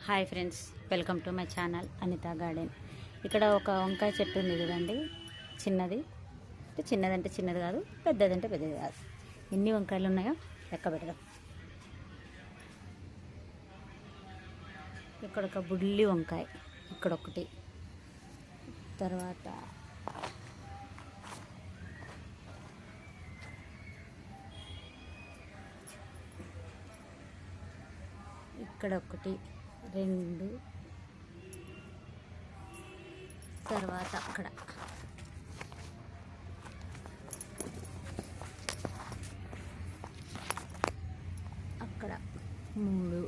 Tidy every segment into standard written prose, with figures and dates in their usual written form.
Hi friends, welcome to my channel Anitha garden. ఇక్కడ ఒక వంకాయ చెట్టు ఉంది చూడండి. చిన్నది అంటే చిన్నది కాదు, పెద్దదంటే పెద్దది కాదు. ఎన్ని వంకాయలు ఉన్నాయో లెక్క పెడదాం. ఇక్కడ ఒక బుల్లి వంకాయ, ఇక్కడ ఒకటి, తర్వాత ఇక్కడ ఒకటి, రెండు, తర్వాత అక్కడ మూడు,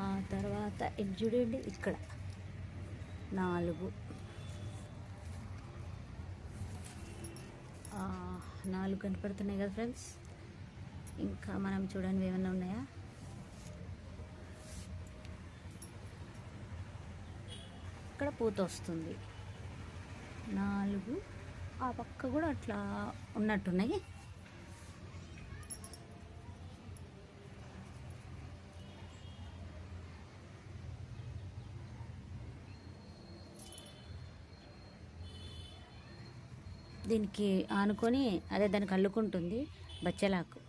ఆ తర్వాత ఇది చూడండి ఇక్కడ నాలుగు, నాలుగు కనపడుతున్నాయి కదా ఫ్రెండ్స్. ఇంకా మనం చూడండి ఏమన్నా ఉన్నాయా. ఇక్కడ పూత వస్తుంది నాలుగు, ఆ పక్క కూడా అట్లా ఉన్నట్టున్నాయి. దీనికి ఆనుకొని అదే దానికి అల్లుకుంటుంది బచ్చలాకు.